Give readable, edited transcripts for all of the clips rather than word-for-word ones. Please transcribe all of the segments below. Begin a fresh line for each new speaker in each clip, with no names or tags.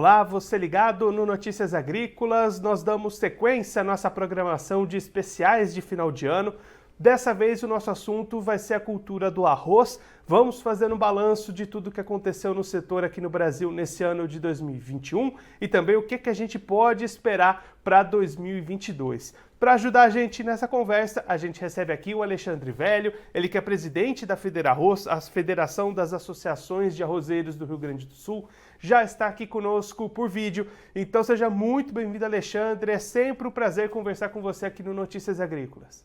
Olá, você ligado no Notícias Agrícolas. Nós damos sequência à nossa programação de especiais de final de ano. Dessa vez o nosso assunto vai ser a cultura do arroz. Vamos fazer um balanço de tudo que aconteceu no setor aqui no Brasil nesse ano de 2021 e também o que a gente pode esperar para 2022. Para ajudar a gente nessa conversa, a gente recebe aqui o Alexandre Velho, ele que é presidente da Federarroz, a Federação das Associações de Arrozeiros do Rio Grande do Sul, já está aqui conosco por vídeo. Então seja muito bem-vindo, Alexandre. É sempre um prazer conversar com você aqui no Notícias Agrícolas.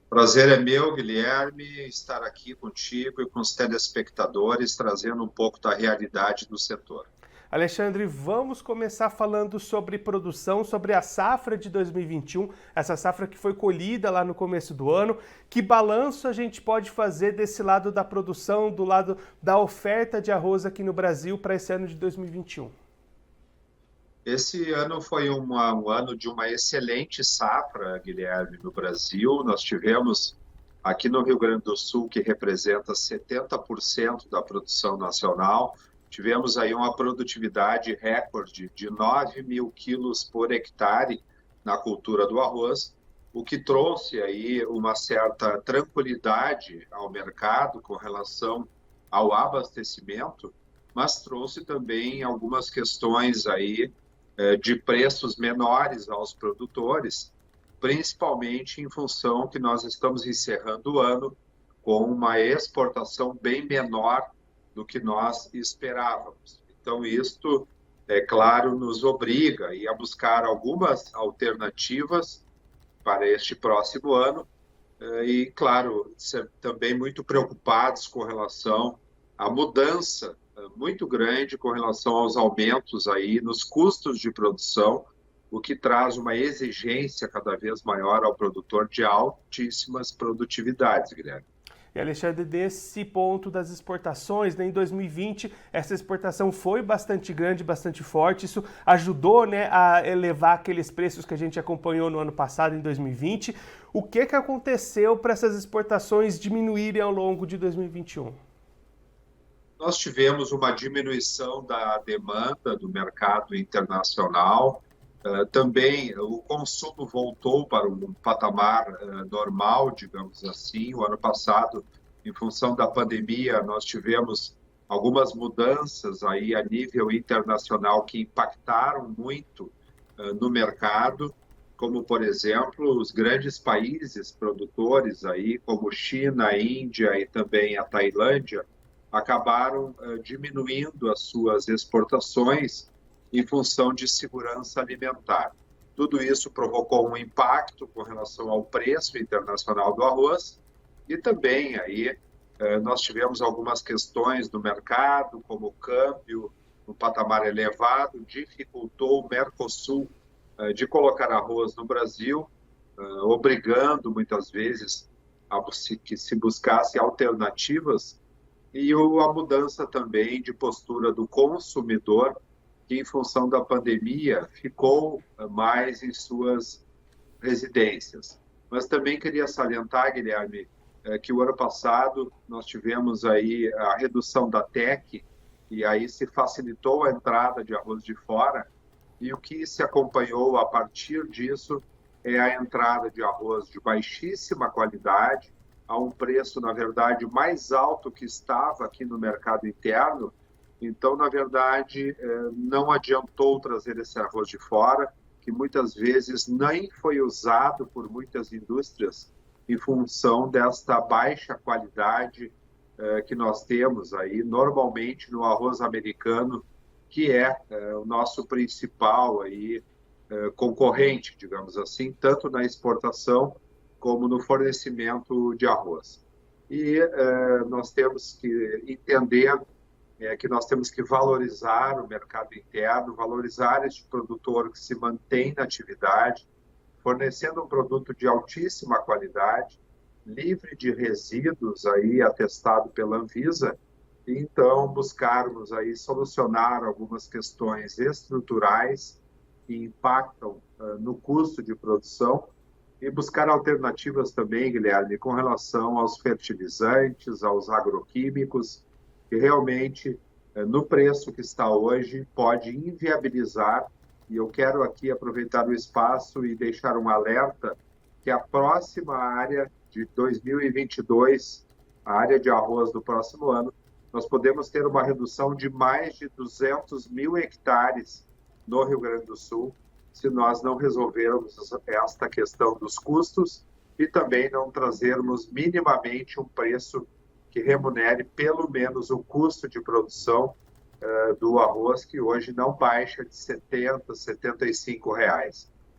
Prazer é meu, Guilherme, estar aqui contigo e com os telespectadores, trazendo um pouco da realidade do setor.
Alexandre, vamos começar falando sobre produção, sobre a safra de 2021, essa safra que foi colhida lá no começo do ano. Que balanço a gente pode fazer desse lado da produção, do lado da oferta de arroz aqui no Brasil para esse ano de 2021?
Esse ano foi um ano de uma excelente safra, Guilherme, no Brasil. Nós tivemos aqui no Rio Grande do Sul, que representa 70% da produção nacional, tivemos aí uma produtividade recorde de 9 mil quilos por hectare na cultura do arroz, o que trouxe aí uma certa tranquilidade ao mercado com relação ao abastecimento, mas trouxe também algumas questões aí de preços menores aos produtores, principalmente em função que nós estamos encerrando o ano com uma exportação bem menor do que nós esperávamos. Então, isto, é claro, nos obriga a buscar algumas alternativas para este próximo ano e, claro, também muito preocupados com relação à mudança muito grande com relação aos aumentos aí nos custos de produção, o que traz uma exigência cada vez maior ao produtor de altíssimas produtividades, Guilherme.
E, Alexandre, desse ponto das exportações, né, em 2020, essa exportação foi bastante grande, bastante forte. Isso ajudou, né, a elevar aqueles preços que a gente acompanhou no ano passado, em 2020. O que aconteceu para essas exportações diminuírem ao longo de 2021?
Nós tivemos uma diminuição da demanda do mercado internacional. Também o consumo voltou para um patamar normal, digamos assim. O ano passado, em função da pandemia, nós tivemos algumas mudanças aí a nível internacional que impactaram muito no mercado, como, por exemplo, os grandes países produtores aí, como China, Índia e também a Tailândia, acabaram diminuindo as suas exportações em função de segurança alimentar. Tudo isso provocou um impacto com relação ao preço internacional do arroz e também aí nós tivemos algumas questões no mercado, como o câmbio no patamar elevado, dificultou o Mercosul de colocar arroz no Brasil, obrigando muitas vezes a que se buscasse alternativas e a mudança também de postura do consumidor, que em função da pandemia ficou mais em suas residências. Mas também queria salientar, Guilherme, que o ano passado nós tivemos aí a redução da TEC e aí se facilitou a entrada de arroz de fora e o que se acompanhou a partir disso é a entrada de arroz de baixíssima qualidade, a um preço, na verdade, mais alto que estava aqui no mercado interno. Então, na verdade, não adiantou trazer esse arroz de fora, que muitas vezes nem foi usado por muitas indústrias em função desta baixa qualidade que nós temos aí, normalmente no arroz americano, que é o nosso principal aí, concorrente, digamos assim, tanto na exportação como no fornecimento de arroz. E nós temos que entender que nós temos que valorizar o mercado interno, valorizar este produtor que se mantém na atividade, fornecendo um produto de altíssima qualidade, livre de resíduos, aí, atestado pela Anvisa, e então buscarmos aí solucionar algumas questões estruturais que impactam no custo de produção, e buscar alternativas também, Guilherme, com relação aos fertilizantes, aos agroquímicos, que realmente no preço que está hoje, pode inviabilizar, e eu quero aqui aproveitar o espaço e deixar um alerta que a próxima área de 2022, a área de arroz do próximo ano, nós podemos ter uma redução de mais de 200 mil hectares no Rio Grande do Sul, se nós não resolvermos esta questão dos custos e também não trazermos minimamente um preço que remunere pelo menos o custo de produção do arroz, que hoje não baixa de R$ 70, R$ 75.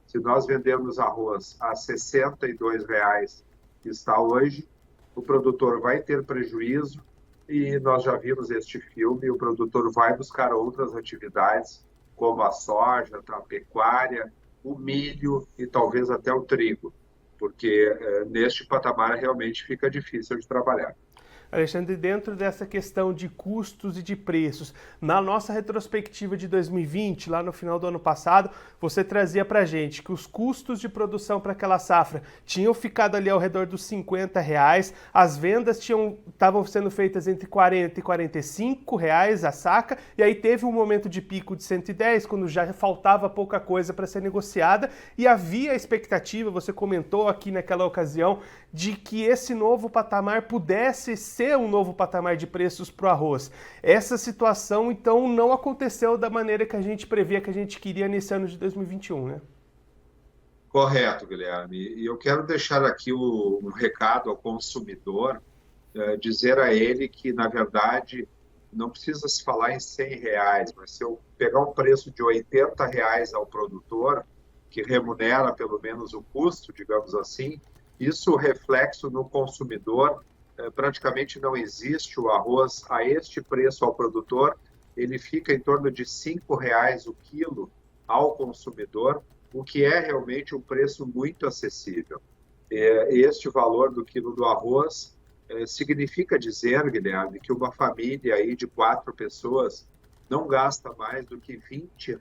Se nós vendermos arroz a R$ 62 que está hoje, o produtor vai ter prejuízo e nós já vimos este filme, o produtor vai buscar outras atividades, como a soja, a pecuária, o milho e talvez até o trigo, porque neste patamar realmente fica difícil de trabalhar.
Alexandre, dentro dessa questão de custos e de preços, na nossa retrospectiva de 2020, lá no final do ano passado, você trazia para a gente que os custos de produção para aquela safra tinham ficado ali ao redor dos R$ 50, as vendas estavam sendo feitas entre R$ 40 e R$ 45 a saca, e aí teve um momento de pico de 110, quando já faltava pouca coisa para ser negociada, e havia a expectativa, você comentou aqui naquela ocasião, de que esse novo patamar pudesse ser um novo patamar de preços para o arroz. Essa situação, então, não aconteceu da maneira que a gente previa, que a gente queria nesse ano de 2021, né?
Correto, Guilherme. E eu quero deixar aqui um recado ao consumidor, dizer a ele que, na verdade, não precisa se falar em R$ 100, mas se eu pegar um preço de R$ 80 ao produtor, que remunera pelo menos o custo, digamos assim, isso, reflexo no consumidor, praticamente não existe. O arroz a este preço ao produtor, ele fica em torno de R$ 5 o quilo ao consumidor, o que é realmente um preço muito acessível. Este valor do quilo do arroz significa dizer, Guilherme, que uma família aí de 4 pessoas não gasta mais do que R$ 20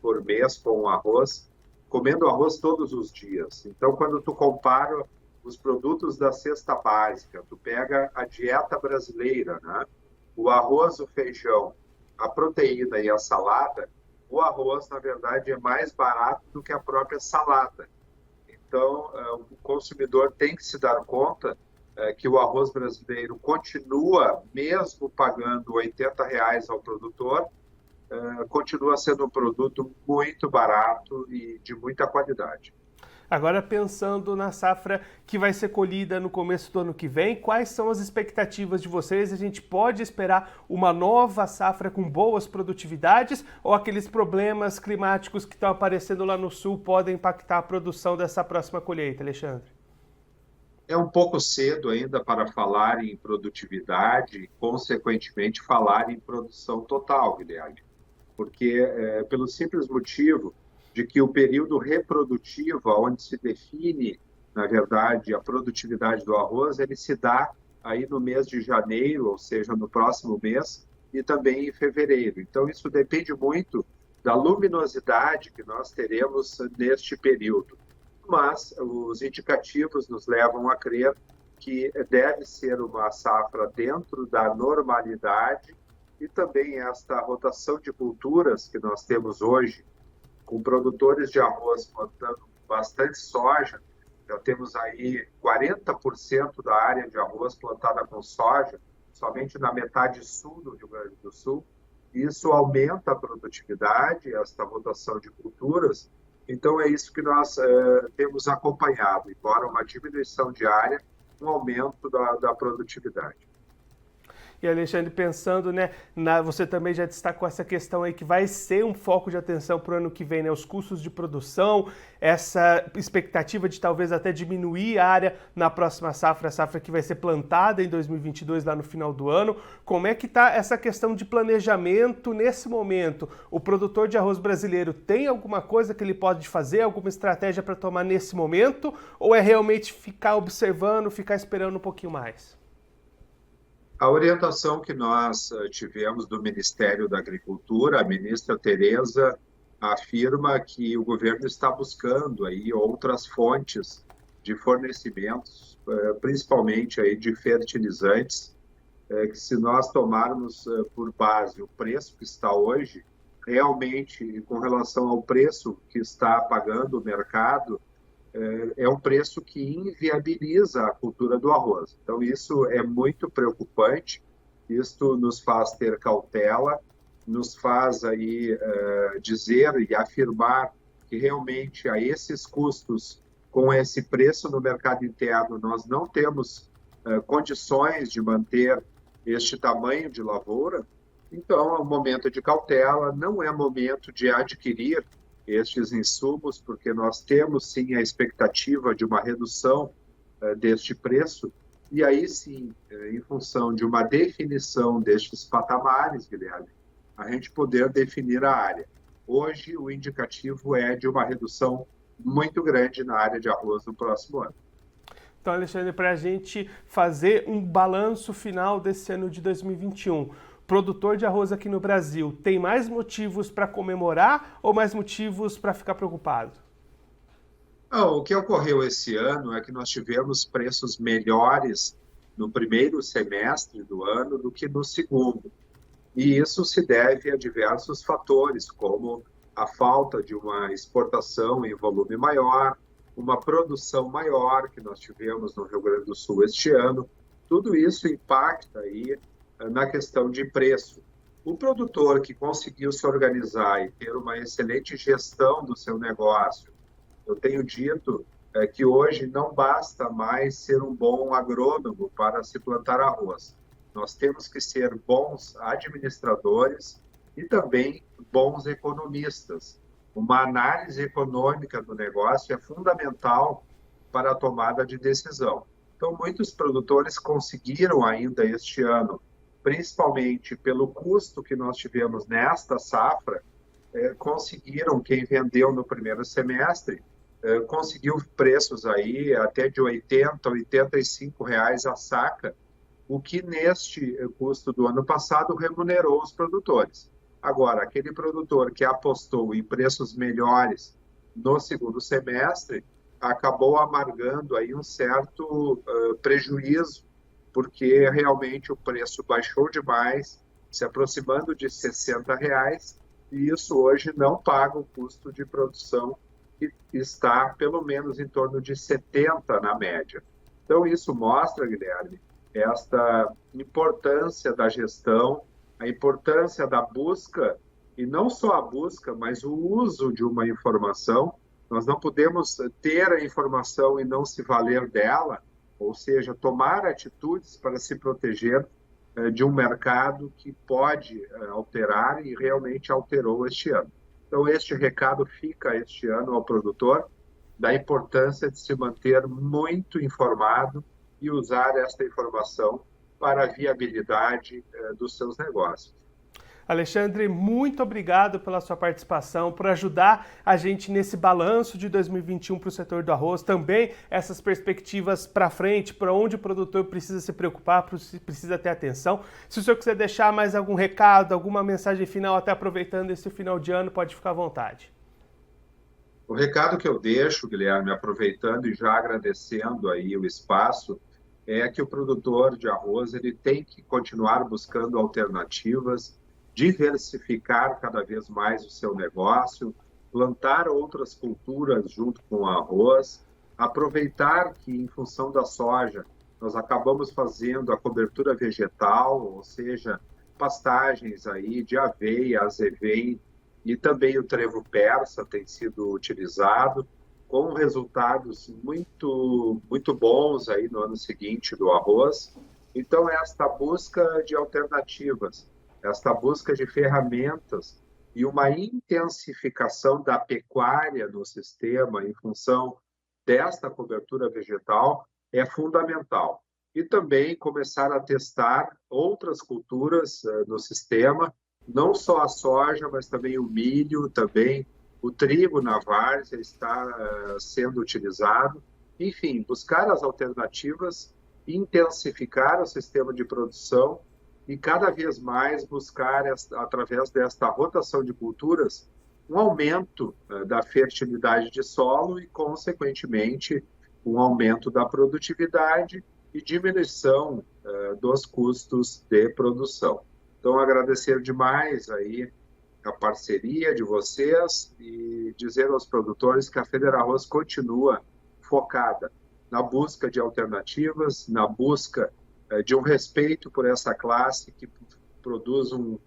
por mês com o arroz, comendo arroz todos os dias. Então, quando tu compara os produtos da cesta básica, tu pega a dieta brasileira, né? O arroz, o feijão, a proteína e a salada, o arroz, na verdade, é mais barato do que a própria salada. Então, o consumidor tem que se dar conta que o arroz brasileiro continua, mesmo pagando R$ 80 ao produtor, continua sendo um produto muito barato e de muita qualidade.
Agora, pensando na safra que vai ser colhida no começo do ano que vem, quais são as expectativas de vocês? A gente pode esperar uma nova safra com boas produtividades ou aqueles problemas climáticos que estão aparecendo lá no sul podem impactar a produção dessa próxima colheita, Alexandre?
É um pouco cedo ainda para falar em produtividade e, consequentemente, falar em produção total, Guilherme, porque pelo simples motivo de que o período reprodutivo, onde se define, na verdade, a produtividade do arroz, ele se dá aí no mês de janeiro, ou seja, no próximo mês, e também em fevereiro. Então, isso depende muito da luminosidade que nós teremos neste período. Mas os indicativos nos levam a crer que deve ser uma safra dentro da normalidade e também esta rotação de culturas que nós temos hoje, com produtores de arroz plantando bastante soja, já temos aí 40% da área de arroz plantada com soja, somente na metade sul do Rio Grande do Sul. Isso aumenta a produtividade, esta rotação de culturas. Então, é isso que nós temos acompanhado, embora uma diminuição de área, um aumento da produtividade.
E, Alexandre, pensando, né, você também já destacou essa questão aí que vai ser um foco de atenção para o ano que vem, né, os custos de produção, essa expectativa de talvez até diminuir a área na próxima safra, a safra que vai ser plantada em 2022, lá no final do ano. Como é que está essa questão de planejamento nesse momento? O produtor de arroz brasileiro tem alguma coisa que ele pode fazer, alguma estratégia para tomar nesse momento? Ou é realmente ficar observando, ficar esperando um pouquinho mais?
A orientação que nós tivemos do Ministério da Agricultura, a ministra Tereza afirma que o governo está buscando aí outras fontes de fornecimentos, principalmente aí de fertilizantes, que se nós tomarmos por base o preço que está hoje, realmente, com relação ao preço que está pagando o mercado, é um preço que inviabiliza a cultura do arroz. Então, isso é muito preocupante, isto nos faz ter cautela, nos faz aí dizer e afirmar que realmente a esses custos, com esse preço no mercado interno, nós não temos condições de manter este tamanho de lavoura. Então, é um momento de cautela, não é momento de adquirir estes insumos, porque nós temos sim a expectativa de uma redução deste preço, e aí sim, em função de uma definição destes patamares, Guilherme, a gente poder definir a área. Hoje, o indicativo é de uma redução muito grande na área de arroz no próximo ano.
Então, Alexandre, para a gente fazer um balanço final desse ano de 2021, produtor de arroz aqui no Brasil tem mais motivos para comemorar ou mais motivos para ficar preocupado?
Não, o que ocorreu esse ano é que nós tivemos preços melhores no primeiro semestre do ano do que no segundo. E isso se deve a diversos fatores, como a falta de uma exportação em volume maior, uma produção maior que nós tivemos no Rio Grande do Sul este ano. Tudo isso impacta aí na questão de preço. O produtor que conseguiu se organizar e ter uma excelente gestão do seu negócio, eu tenho dito que hoje não basta mais ser um bom agrônomo para se plantar arroz. Nós temos que ser bons administradores e também bons economistas. Uma análise econômica do negócio é fundamental para a tomada de decisão. Então, muitos produtores conseguiram ainda este ano, principalmente pelo custo que nós tivemos nesta safra, conseguiram, quem vendeu no primeiro semestre, conseguiu preços aí até de R$ 80, R$ 85 a saca, o que neste custo do ano passado remunerou os produtores. Agora, aquele produtor que apostou em preços melhores no segundo semestre, acabou amargando aí um certo prejuízo, porque realmente o preço baixou demais, se aproximando de R$ 60, e isso hoje não paga o custo de produção, que está pelo menos em torno de 70 na média. Então, isso mostra, Guilherme, esta importância da gestão, a importância da busca, e não só a busca, mas o uso de uma informação. Nós não podemos ter a informação e não se valer dela, ou seja, tomar atitudes para se proteger de um mercado que pode alterar e realmente alterou este ano. Então, este recado fica este ano ao produtor, da importância de se manter muito informado e usar esta informação para a viabilidade dos seus negócios.
Alexandre, muito obrigado pela sua participação, por ajudar a gente nesse balanço de 2021 para o setor do arroz, também essas perspectivas para frente, para onde o produtor precisa se preocupar, precisa ter atenção. Se o senhor quiser deixar mais algum recado, alguma mensagem final, até aproveitando esse final de ano, pode ficar à vontade.
O recado que eu deixo, Guilherme, aproveitando e já agradecendo aí o espaço, é que o produtor de arroz ele tem que continuar buscando alternativas, diversificar cada vez mais o seu negócio, plantar outras culturas junto com o arroz, aproveitar que, em função da soja, nós acabamos fazendo a cobertura vegetal, ou seja, pastagens aí de aveia, azevém, e também o trevo persa tem sido utilizado, com resultados muito bons aí no ano seguinte do arroz. Então, esta busca de alternativas, esta busca de ferramentas e uma intensificação da pecuária no sistema em função desta cobertura vegetal é fundamental. E também começar a testar outras culturas no sistema, não só a soja, mas também o milho, também o trigo na várzea está sendo utilizado. Enfim, buscar as alternativas, intensificar o sistema de produção e cada vez mais buscar, através desta rotação de culturas, um aumento da fertilidade de solo e, consequentemente, um aumento da produtividade e diminuição dos custos de produção. Então, agradecer demais aí a parceria de vocês e dizer aos produtores que a FederArroz continua focada na busca de alternativas, na busca de um respeito por essa classe que produz um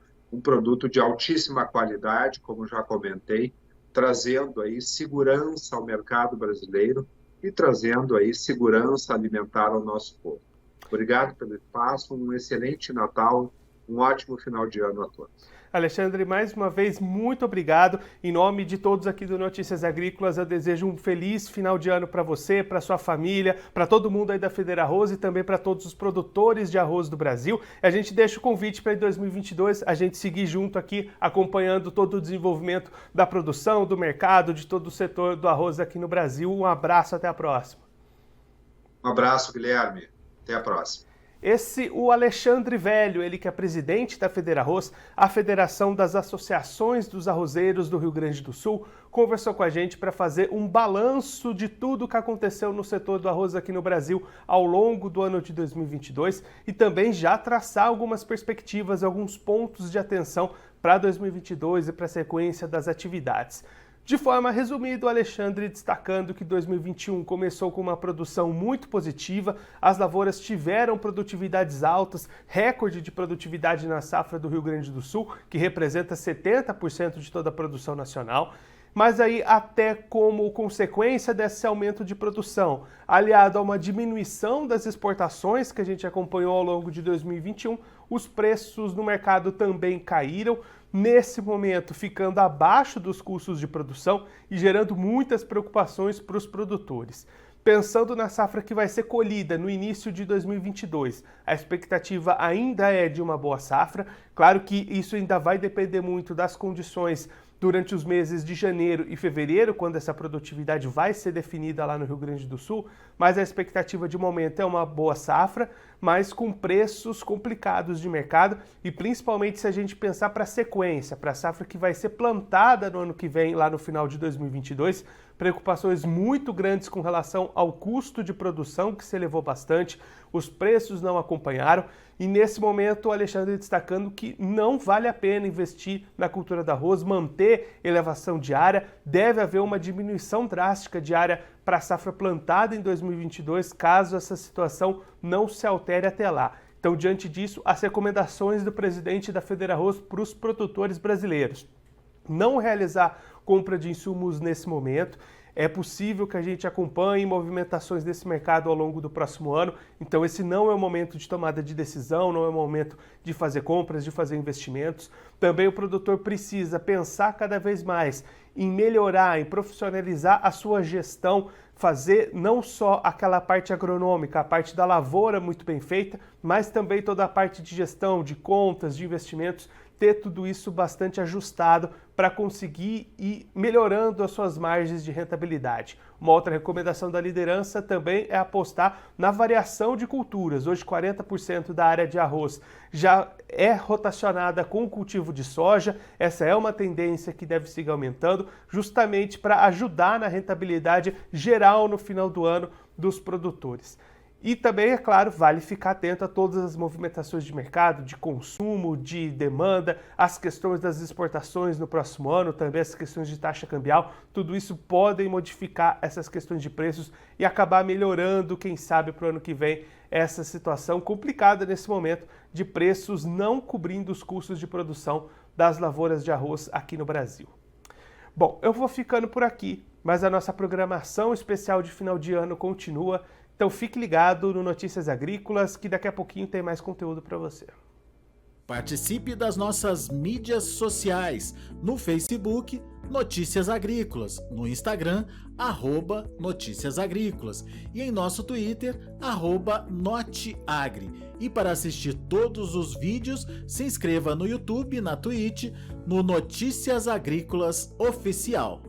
produto de altíssima qualidade, como já comentei, trazendo aí segurança ao mercado brasileiro e trazendo aí segurança alimentar ao nosso povo. Obrigado pelo espaço, um excelente Natal, um ótimo final de ano a todos.
Alexandre, mais uma vez, muito obrigado. Em nome de todos aqui do Notícias Agrícolas, eu desejo um feliz final de ano para você, para sua família, para todo mundo aí da FederArroz e também para todos os produtores de arroz do Brasil. A gente deixa o convite para 2022 a gente seguir junto aqui, acompanhando todo o desenvolvimento da produção, do mercado, de todo o setor do arroz aqui no Brasil. Um abraço, até a próxima.
Um abraço, Guilherme. Até a próxima.
O Alexandre Velho, ele que é presidente da FederArroz, a Federação das Associações dos Arrozeiros do Rio Grande do Sul, conversou com a gente para fazer um balanço de tudo o que aconteceu no setor do arroz aqui no Brasil ao longo do ano de 2022 e também já traçar algumas perspectivas, alguns pontos de atenção para 2022 e para a sequência das atividades. De forma resumida, o Alexandre destacando que 2021 começou com uma produção muito positiva, as lavouras tiveram produtividades altas, recorde de produtividade na safra do Rio Grande do Sul, que representa 70% de toda a produção nacional, mas aí até como consequência desse aumento de produção, aliado a uma diminuição das exportações que a gente acompanhou ao longo de 2021, os preços no mercado também caíram, nesse momento ficando abaixo dos custos de produção e gerando muitas preocupações para os produtores. Pensando na safra que vai ser colhida no início de 2022, a expectativa ainda é de uma boa safra. Claro que isso ainda vai depender muito das condições durante os meses de janeiro e fevereiro, quando essa produtividade vai ser definida lá no Rio Grande do Sul, mas a expectativa de momento é uma boa safra, mas com preços complicados de mercado e principalmente se a gente pensar para a sequência, para a safra que vai ser plantada no ano que vem, lá no final de 2022, preocupações muito grandes com relação ao custo de produção, que se elevou bastante, os preços não acompanharam e nesse momento o Alexandre destacando que não vale a pena investir na cultura do arroz, manter elevação de área, deve haver uma diminuição drástica de área para a safra plantada em 2022, caso essa situação não se altere até lá. Então, diante disso, as recomendações do presidente da FederArroz para os produtores brasileiros: não realizar compra de insumos nesse momento. É possível que a gente acompanhe movimentações desse mercado ao longo do próximo ano, então esse não é o momento de tomada de decisão, não é o momento de fazer compras, de fazer investimentos. Também o produtor precisa pensar cada vez mais em melhorar, em profissionalizar a sua gestão, fazer não só aquela parte agronômica, a parte da lavoura muito bem feita, mas também toda a parte de gestão, de contas, de investimentos, ter tudo isso bastante ajustado para conseguir ir melhorando as suas margens de rentabilidade. Uma outra recomendação da liderança também é apostar na variação de culturas. Hoje 40% da área de arroz já é rotacionada com o cultivo de soja. Essa é uma tendência que deve seguir aumentando, justamente para ajudar na rentabilidade geral no final do ano dos produtores. E também, é claro, vale ficar atento a todas as movimentações de mercado, de consumo, de demanda, as questões das exportações no próximo ano, também as questões de taxa cambial, tudo isso podem modificar essas questões de preços e acabar melhorando, quem sabe, para o ano que vem, essa situação complicada nesse momento de preços não cobrindo os custos de produção das lavouras de arroz aqui no Brasil. Bom, eu vou ficando por aqui, mas a nossa programação especial de final de ano continua. Então fique ligado no Notícias Agrícolas, que daqui a pouquinho tem mais conteúdo para você.
Participe das nossas mídias sociais, no Facebook, Notícias Agrícolas, no Instagram, @Notícias Agrícolas e em nosso Twitter, @Noteagri. E para assistir todos os vídeos, se inscreva no YouTube, na Twitch, no Notícias Agrícolas Oficial.